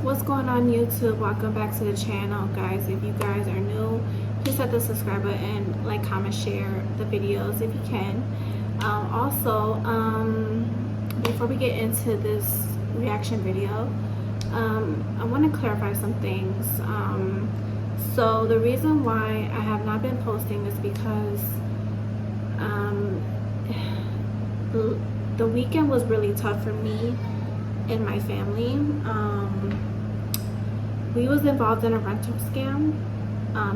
What's going on, YouTube? Welcome back to the channel, guys. If you guys are new, please hit the subscribe button, like, comment, share the videos if you can. Before we get into this reaction video, I want to clarify some things. So the reason why I have not been posting is because the weekend was really tough for me and my family. We was involved in a rental scam.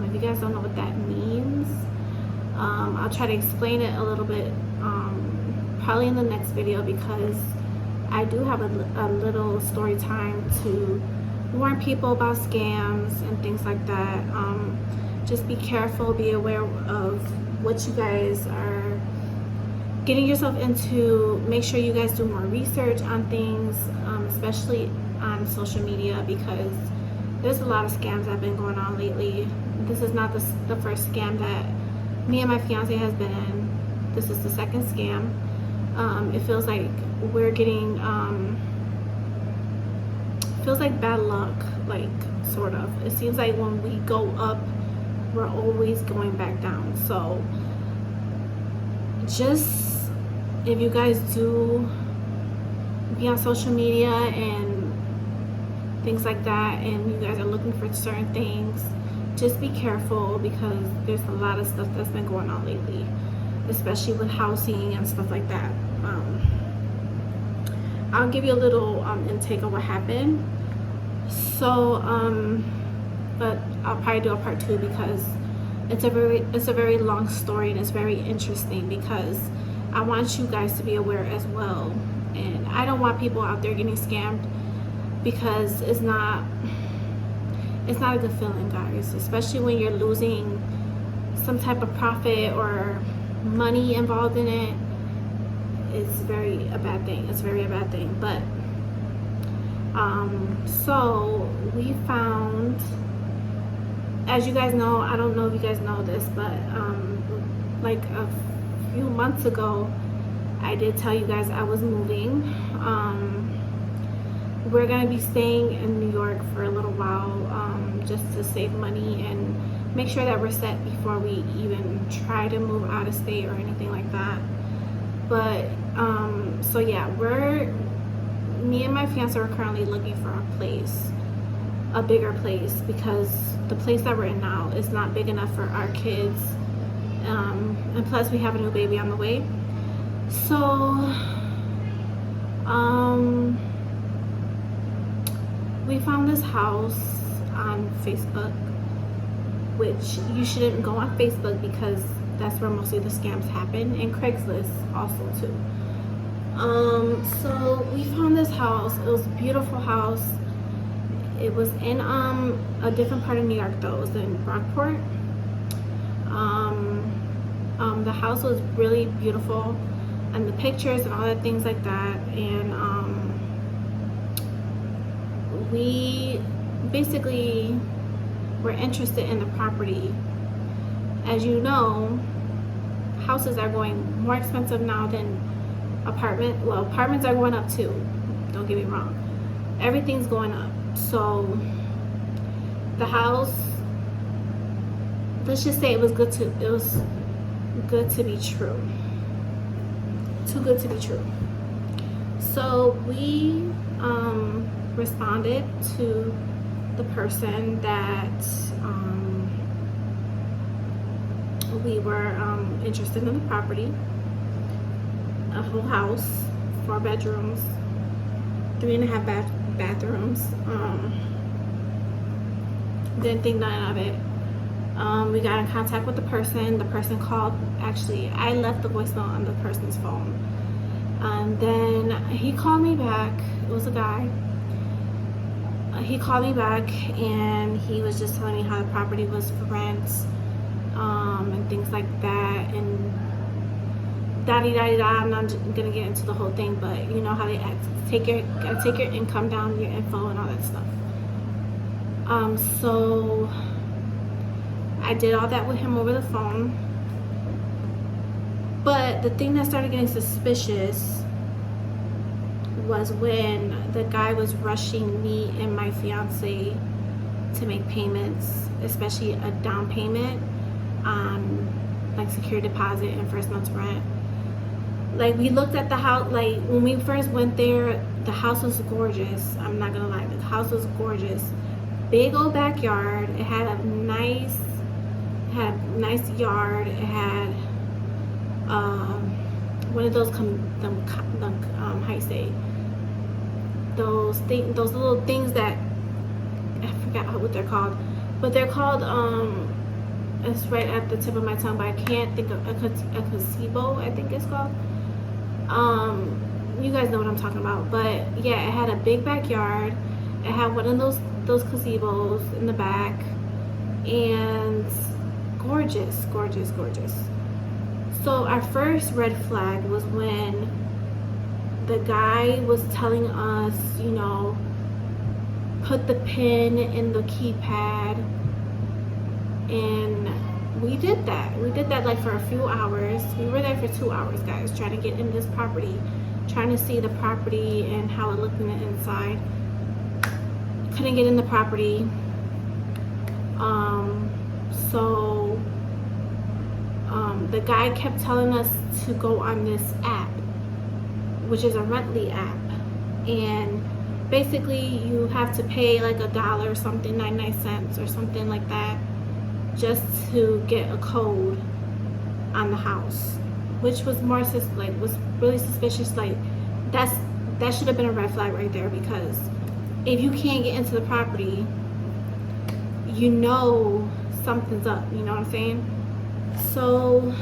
If you guys don't know what that means, I'll try to explain it a little bit probably in the next video, because I do have a little story time to warn people about scams and things like that. Just be careful, be aware of what you guys are getting yourself into. Make sure you guys do more research on things, especially on social media, because there's a lot of scams that have been going on lately. This is not the first scam that me and my fiance has been in. This is the second scam. It feels like we're getting feels like bad luck, like, sort of. It seems like when we go up, we're always going back down. So just, if you guys do be on social media and things like that, and you guys are looking for certain things, just be careful, because there's a lot of stuff that's been going on lately, especially with housing and stuff like that. I'll give you a little intake of what happened. So but I'll probably do a part 2, because it's a very long story, and it's very interesting, because I want you guys to be aware as well. And I don't want people out there getting scammed, because it's not a good feeling, guys, especially when you're losing some type of profit or money involved in it. It's a bad thing. It's very a bad thing. But so we found, as you guys know, I don't know if you guys know this, but like a few months ago, I did tell you guys I was moving. We're gonna be staying in New York for a little while, just to save money and make sure that we're set before we even try to move out of state or anything like that. But so yeah, me and my fiance are currently looking for a place, a bigger place, because the place that we're in now is not big enough for our kids, and plus we have a new baby on the way. So we found this house on Facebook, which you shouldn't go on Facebook, because that's where mostly the scams happen, and Craigslist also too. So we found this house. It was a beautiful house. It was in a different part of New York though. It was in Brockport. The house was really beautiful, and the pictures and all that things like that. And we basically were interested in the property. As you know, houses are going more expensive now than apartments are going up too, don't get me wrong. Everything's going up. So the house, let's just say it was good to be true. Too good to be true. So we responded to the person that we were interested in the property. A whole house, 4 bedrooms, 3.5 bathrooms. Didn't think nothing of it. We got in contact with the person. The person called. Actually, I left the voicemail on the person's phone. Then he called me back. It was a guy. He called me back, and he was just telling me how the property was for rent, and things like that, and da-di-da-di-da. I'm not gonna get into the whole thing, but you know how they act. Gotta take your income down, your info, and all that stuff. So I did all that with him over the phone. But the thing that started getting suspicious was when the guy was rushing me and my fiance to make payments, especially a down payment on like secure deposit and first month's rent. Like, we looked at the house, like when we first went there, the house was gorgeous. I'm not gonna lie, the house was gorgeous. Big old backyard. It had a nice yard. It had one of those how you say, those little things that I forgot what they're called, but they're called it's right at the tip of my tongue, but I can't think of a gazebo, I think it's called. You guys know what I'm talking about. But yeah, it had a big backyard. It had one of those gazebos in the back, and gorgeous. So our first red flag was when the guy was telling us, you know, put the pin in the keypad, and we did that like for a few hours. We were there for 2 hours, guys, trying to get in this property, trying to see the property and how it looked in the inside. Couldn't get in the property. The guy kept telling us to go on this app, which is a Rently app, and basically you have to pay like $1 or something, 99 cents or something like that, just to get a code on the house, which was was really suspicious. Like, that should have been a red flag right there, because if you can't get into the property, you know something's up, you know what I'm saying? So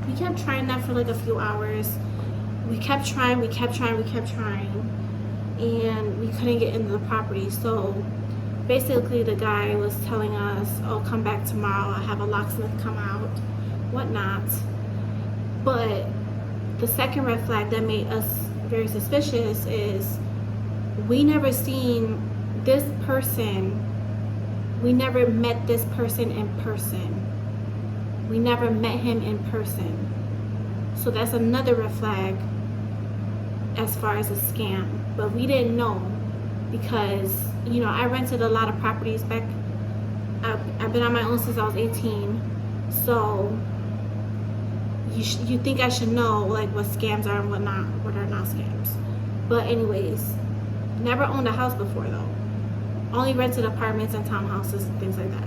we kept trying that for like a few hours. We kept trying, and we couldn't get into the property. So basically the guy was telling us, oh, come back tomorrow, I'll have a locksmith come out, whatnot. But the second red flag that made us very suspicious is we never seen this person. We never met this person in person. We never met him in person. So that's another red flag as far as a scam. But we didn't know, because, you know, I rented a lot of properties back. I've been on my own since I was 18. So you think I should know like what scams are and what are not scams. But anyways, never owned a house before though. Only rented apartments and townhouses and things like that.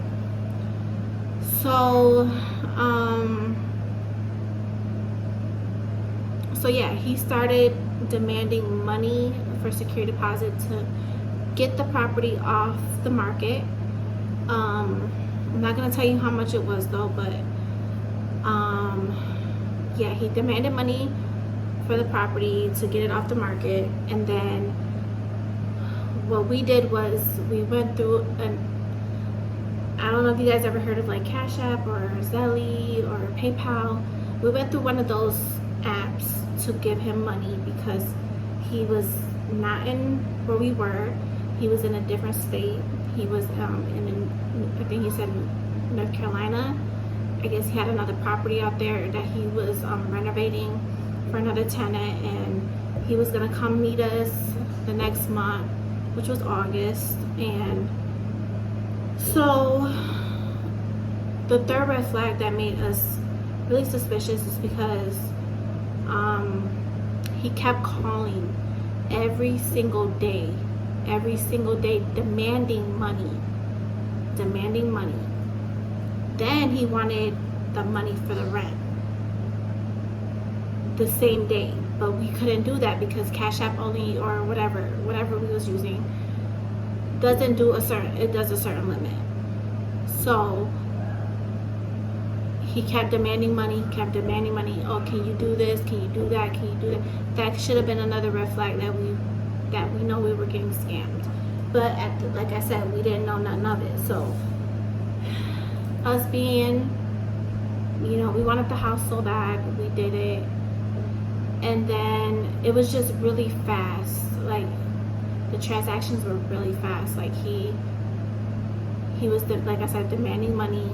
So yeah, he started demanding money for security deposit to get the property off the market. I'm not gonna tell you how much it was though, but yeah, he demanded money for the property to get it off the market. And then what we did was we went through I don't know if you guys ever heard of like Cash App or Zelle or PayPal. We went through one of those apps to give him money, because he was not in where we were. He was in a different state. He was I think he said North Carolina. I guess he had another property out there that he was renovating for another tenant, and he was gonna come meet us the next month, which was August. And so the third red flag that made us really suspicious is because he kept calling every single day, demanding money. Then he wanted the money for the rent the same day, but we couldn't do that because Cash App only, or whatever we was using, does a certain limit. So he kept demanding money. Oh, can you do this? Can you do that? Can you do that? That should have been another red flag that we know we were getting scammed. But like I said, we didn't know nothing of it. So us being, you know, we wanted the house so bad, we did it. And then it was just really fast. Like, the transactions were really fast. Like, he was, like I said, demanding money.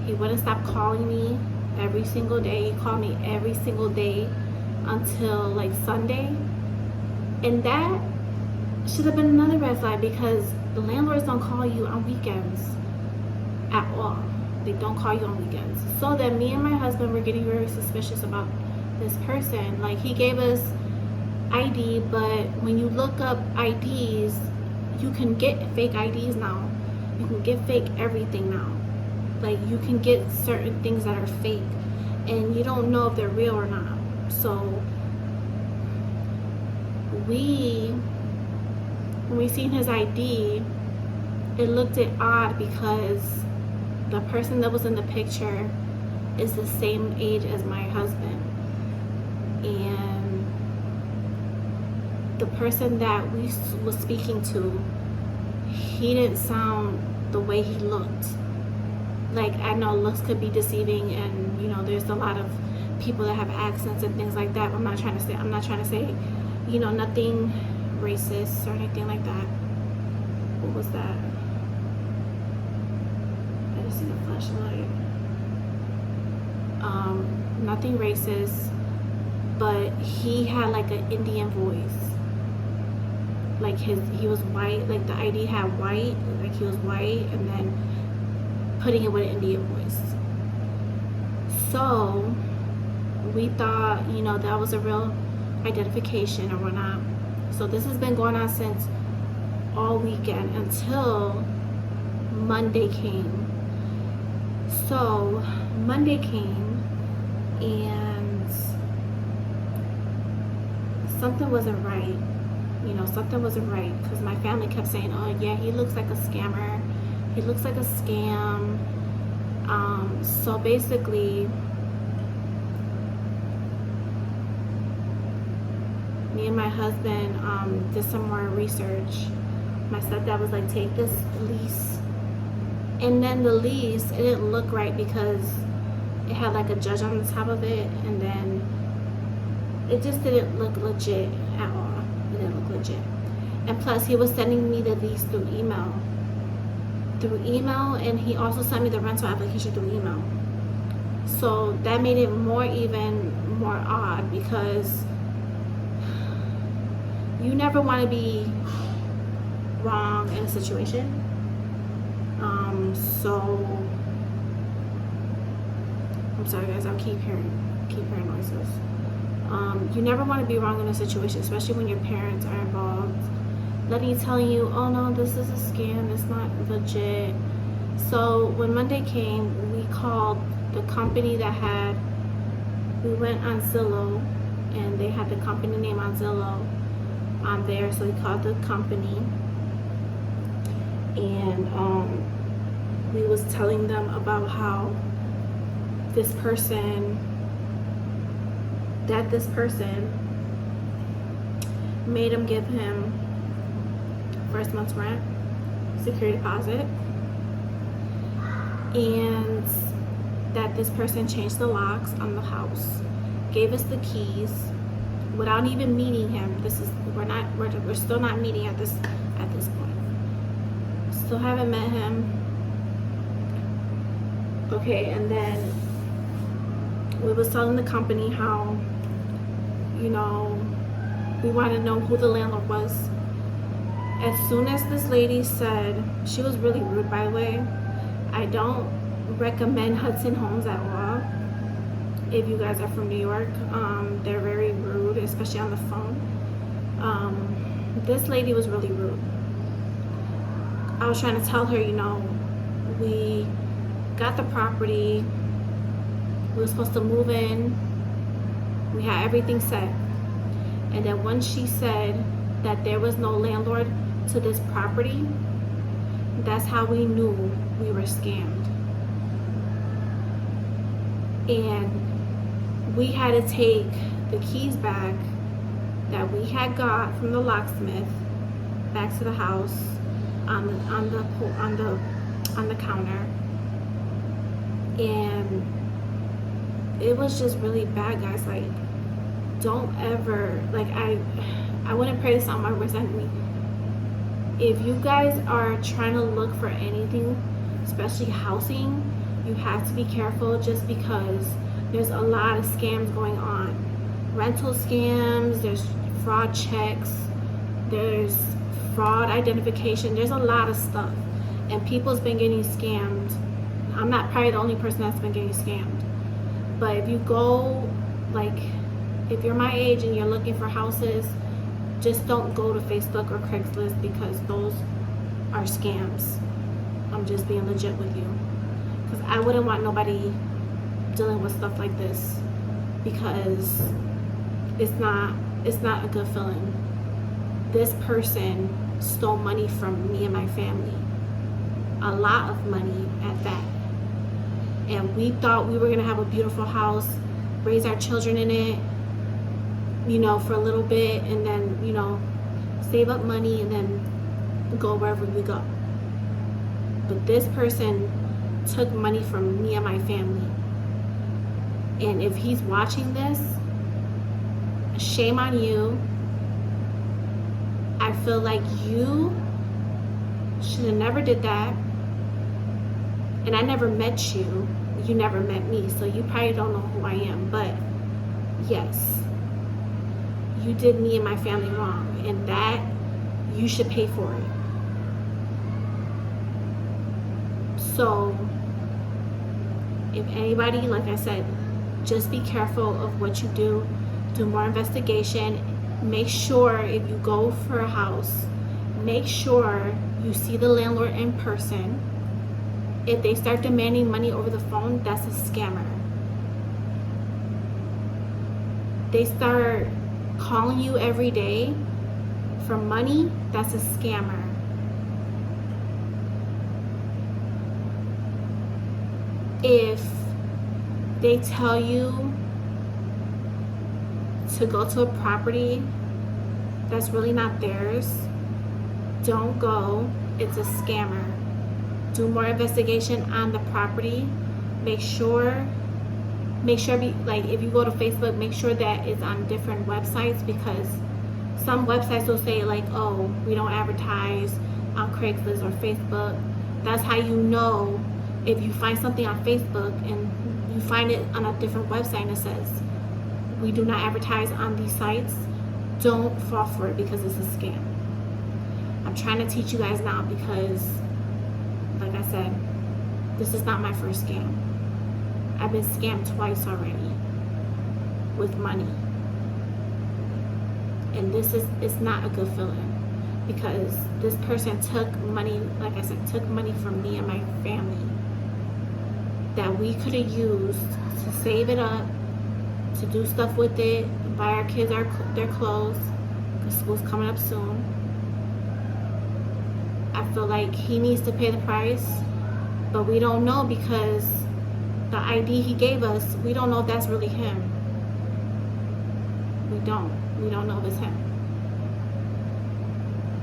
He wouldn't stop calling me every single day. He called me every single day until like Sunday. And that should have been another red flag, because the landlords don't call you on weekends at all. They don't call you on weekends. So then me and my husband were getting very suspicious about this person. Like, he gave us ID, but when you look up IDs, you can get fake IDs now. You can get fake everything now. Like, you can get certain things that are fake, and you don't know if they're real or not. So when we seen his ID, it looked odd because the person that was in the picture is the same age as my husband, and the person that we was speaking to, he didn't sound the way he looked. Like, I know looks could be deceiving, and you know, there's a lot of people that have accents and things like that. But I'm not trying to say, you know, nothing racist or anything like that. What was that? I just see the flashlight. Nothing racist, but he had like an Indian voice. Like, he was white. Like, the ID had white. Like, he was white, and then putting it with an Indian voice. So we thought, you know, that was a real identification or whatnot. So this has been going on since all weekend until Monday came. So Monday came, and something wasn't right. You know, something wasn't right, because my family kept saying, oh yeah, he looks like a scammer. He looks like a scam. So basically, me and my husband did some more research. My stepdad was like, take this lease. And then the lease, it didn't look right because it had like a judge on the top of it, and then it just didn't look legit at all. It didn't look legit. And plus, he was sending me the lease through email. And he also sent me the rental application through email. So that made it even more odd, because you never want to be wrong in a situation. So I'm sorry guys, I'll keep hearing noises. You never want to be wrong in a situation, especially when your parents are involved, telling you, oh no, this is a scam, it's not legit. So when Monday came, we called the company we went on Zillow, and they had the company name on Zillow on there. So we called the company, and we was telling them about how this person made him give him first month's rent, security deposit, and that this person changed the locks on the house, gave us the keys without even meeting him. We're still not meeting at this point. Still haven't met him. Okay, and then we was telling the company how, you know, we wanted to know who the landlord was. As soon as this lady said, she was really rude, by the way. I don't recommend Hudson Homes at all. If you guys are from New York, they're very rude, especially on the phone. This lady was really rude. I was trying to tell her, you know, we got the property, we were supposed to move in, we had everything set. And then when she said that there was no landlord to this property, that's how we knew we were scammed. And we had to take the keys back that we had got from the locksmith back to the house on the counter. And it was just really bad, guys. Like, don't ever, like, I wouldn't pray this on my worst enemy. If you guys are trying to look for anything, especially housing, you have to be careful, just because there's a lot of scams going on. Rental scams, there's fraud checks, there's fraud identification, there's a lot of stuff, and people's been getting scammed. I'm not probably the only person that's been getting scammed, but if you go, like, if you're my age and you're looking for houses, just don't go to Facebook or Craigslist, because those are scams. I'm just being legit with you, because I wouldn't want nobody dealing with stuff like this, because it's not a good feeling. This person stole money from me and my family, a lot of money at that, and we thought we were gonna have a beautiful house, raise our children in it, you know, for a little bit, and then, you know, save up money and then go wherever we go. But this person took money from me and my family. And if he's watching this, shame on you. I feel like you should have never did that. And I never met you. You never met me, so you probably don't know who I am. But yes, you did me and my family wrong, and that you should pay for it. So if anybody, like I said, just be careful of what you do. Do more investigation. Make sure if you go for a house, make sure you see the landlord in person. If they start demanding money over the phone, that's a scammer. They start calling you every day for money, that's a scammer. If they tell you to go to a property that's really not theirs, don't go. It's a scammer. Do more investigation on the property. Make sure like, if you go to Facebook, make sure that it's on different websites, because some websites will say like, oh, we don't advertise on Craigslist or Facebook. That's how you know. If you find something on Facebook and you find it on a different website and it says, we do not advertise on these sites, don't fall for it, because it's a scam. I'm trying to teach you guys now, because like I said, this is not my first scam. I've been scammed twice already with money. And it's not a good feeling, because this person took money, like I said, took money from me and my family that we could have used to save it up, to do stuff with it, buy our kids their clothes, because school's coming up soon. I feel like he needs to pay the price, but we don't know, because the ID he gave us, we don't know if that's really him. We don't know if it's him.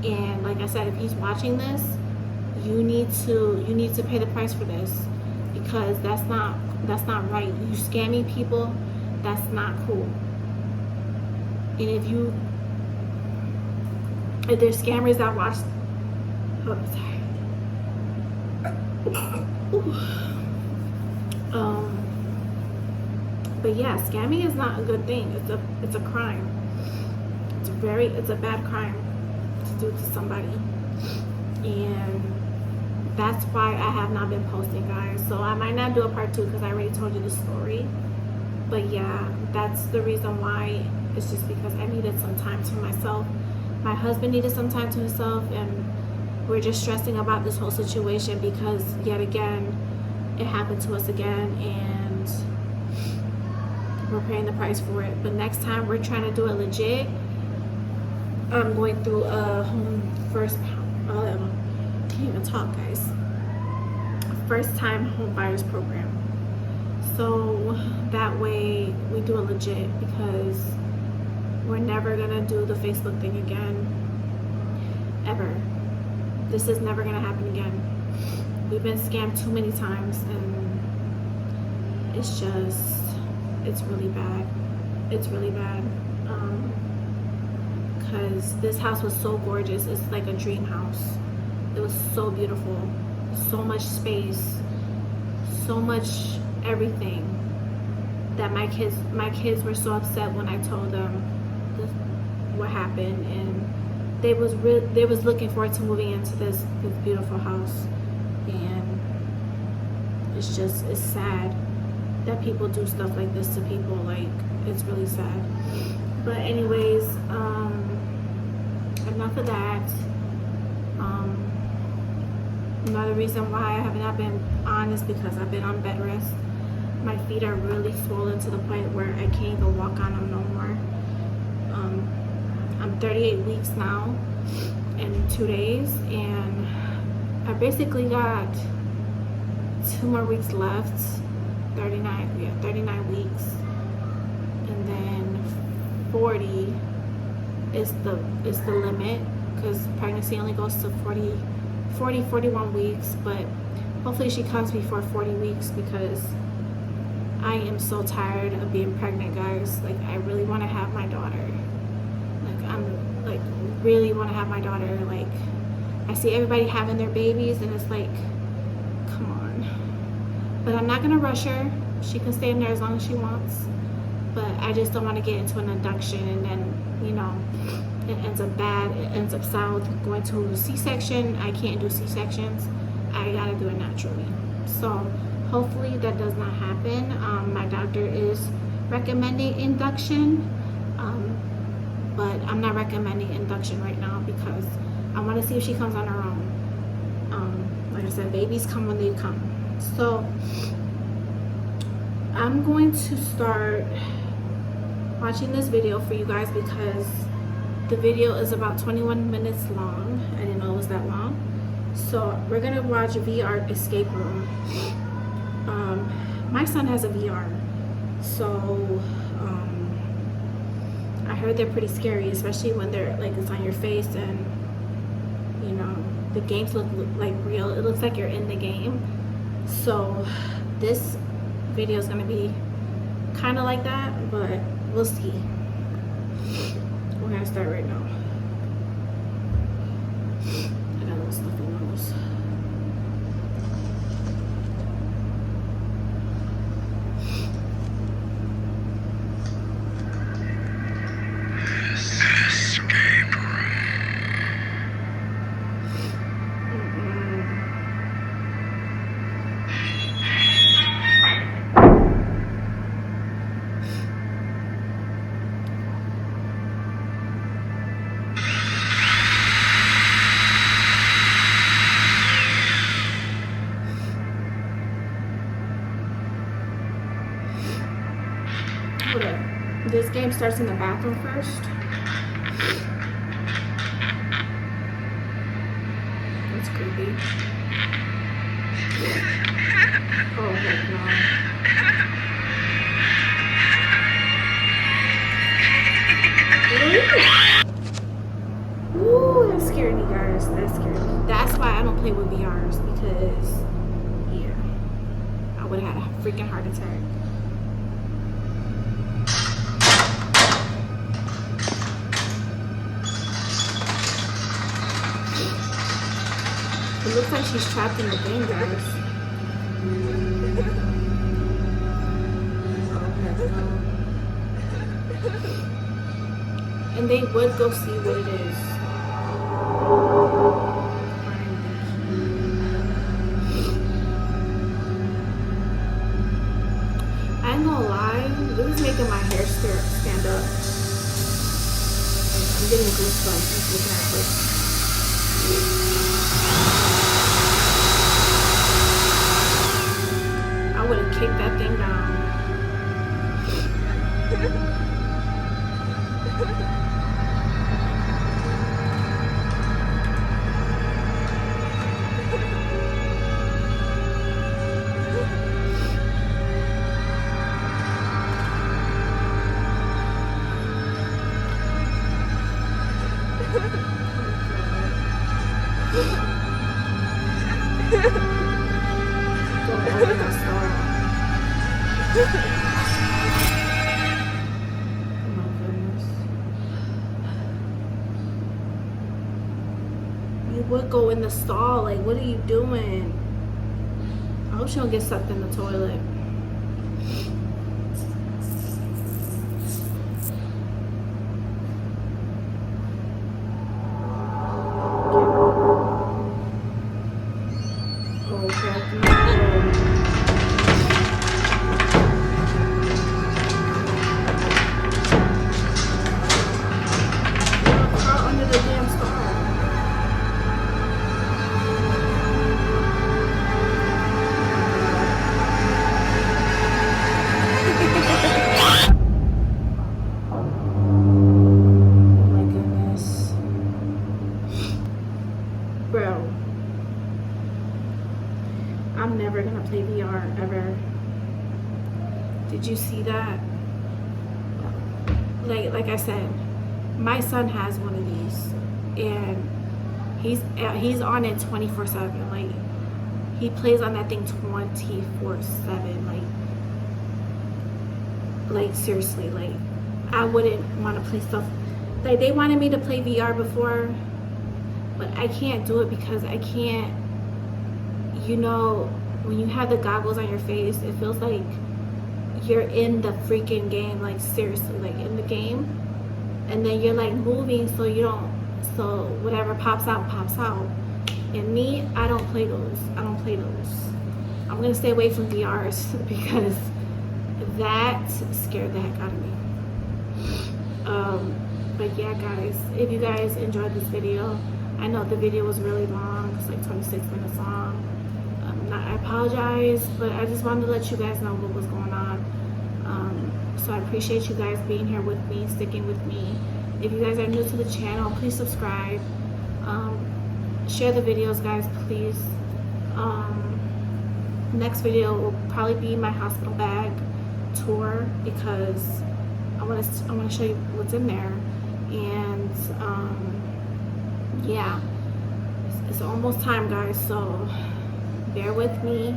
And like I said, if he's watching this, you need to pay the price for this, because that's not right. You scamming people, that's not cool. And if there's scammers that watch, but yeah, scamming is not a good thing. It's a crime. It's a bad crime to do to somebody. And that's why I have not been posting, guys. So I might not do a part 2, because I already told you the story. But yeah, that's the reason why. It's just because I needed some time to myself. My husband needed some time to himself, and we're just stressing about this whole situation, because yet again, it happened to us again, and we're paying the price for it. But next time, we're trying to do it legit. I'm going through a can't even talk, guys. First time home buyers program. So that way we do it legit, because we're never gonna do the Facebook thing again, ever. This is never gonna happen again. We've been scammed too many times, and it's really bad. It's really bad. Because this house was so gorgeous. It's like a dream house. It was so beautiful, so much space, so much everything, that my kids were so upset when I told them what happened, and they was looking forward to moving into this beautiful house, and it's sad that people do stuff like this to people. Like, it's really sad. But anyways, enough of that. Another reason why I have not been on is because I've been on bed rest. My feet are really swollen to the point where I can't even walk on them no more. I'm 38 weeks now in 2 days, and I basically got 2 more weeks left. 39 weeks, and then 40 is the limit, because pregnancy only goes to 41 weeks. But hopefully she comes before 40 weeks, because I am so tired of being pregnant, guys. Like, I really want to have my daughter. Really want to have my daughter. Like, I see everybody having their babies, and it's like, come on. But I'm not gonna rush her. She can stay in there as long as she wants. But I just don't want to get into an induction, and then, you know, it ends up bad. It ends up south, going to a C-section. I can't do C-sections. I gotta do it naturally. So hopefully that does not happen. My doctor is recommending induction, but I'm not recommending induction right now because I want to see if she comes on her own. Like I said, babies come when they come. So I'm going to start watching this video for you guys, because the video is about 21 minutes long. I didn't know it was that long. So we're gonna watch VR Escape Room. My son has a VR, so I heard they're pretty scary, especially when they're like, it's on your face, and you know, the games look like real. It looks like you're in the game. So this video is gonna be kind of like that, but we'll see. We're gonna start right now. I got a little stuffy nose. This game starts in the bathroom first. That's creepy. Oh heck no. Ooh, that scared me, guys. That scared me. That's why I don't play with VRs, because yeah, I would have had a freaking heart attack. It looks like she's trapped in the thing, guys. And they would go see what it is. I ain't gonna lie, this is making my hair stand up. I'm getting goosebumps just looking at this. I would have kicked that thing down. You would go in the stall. Like, what are you doing? I hope she don't get sucked in the toilet. Bro, I'm never gonna play VR ever. Did you see that? Like I said, my son has one of these, and he's on it 24/7. Like, he plays on that thing 24/7. Like seriously, like, I wouldn't want to play stuff. Like, they wanted me to play VR before, but I can't do it because I can't, you know, when you have the goggles on your face, it feels like you're in the freaking game, like seriously, like in the game, and then you're like moving so whatever pops out. And me, I don't play those. I'm gonna stay away from VRs because that scared the heck out of me. But yeah, guys, if you guys enjoyed this video, I know the video was really long. It's like 26 minutes long. I apologize, but I just wanted to let you guys know what was going on. So I appreciate you guys being here with me, sticking with me. If you guys are new to the channel, please subscribe. Share the videos, guys, please. Next video will probably be my hospital bag tour because I want to show you what's in there. And yeah, it's almost time, guys, so bear with me.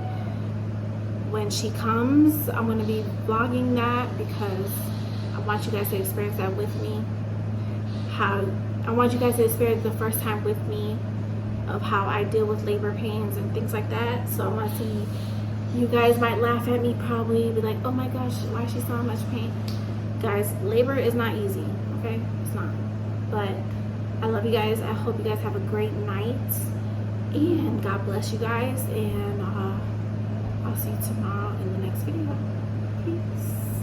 When she comes, I'm going to be vlogging that because I want you guys to experience that with me. I want you guys to experience the first time with me of how I deal with labor pains and things like that. So I want to see, you guys might laugh at me, probably be like, oh my gosh, why is she so much pain? Guys, labor is not easy, okay? It's not. But I love you guys. I hope you guys have a great night. And God bless you guys. And I'll see you tomorrow in the next video. Peace.